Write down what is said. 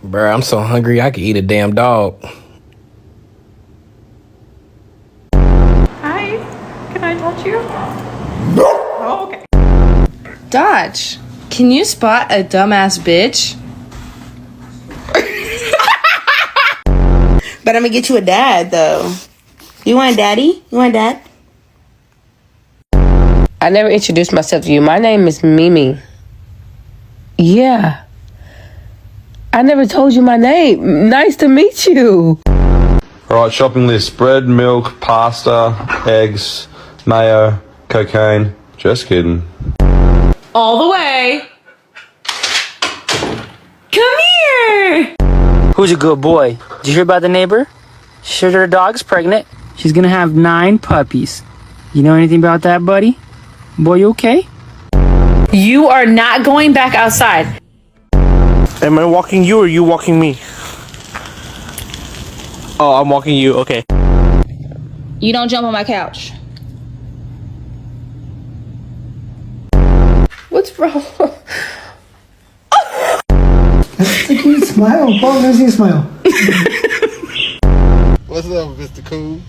Bruh, I'm so hungry I could eat a damn dog. Hi, can I touch you? Oh, okay. Dodge, can you spot a dumbass bitch? But I'm gonna get you a dad, though. You want a daddy? You want a dad? I never introduced myself to you. My name is Mimi. Yeah. I never told you my name. Nice to meet you. Alright, shopping list. Bread, milk, pasta, eggs, mayo, cocaine. Just kidding. All the way. Come here. Who's a good boy? Did you hear about the neighbor? She said her dog's pregnant. She's gonna have 9 puppies. You know anything about that, buddy? Boy, you okay? You are not going back outside. Am I walking you or you walking me? Oh, I'm walking you, okay. You don't jump on my couch. What's wrong? That's a cute smile. Paul, let me see a smile. What's up, Mr. Cool?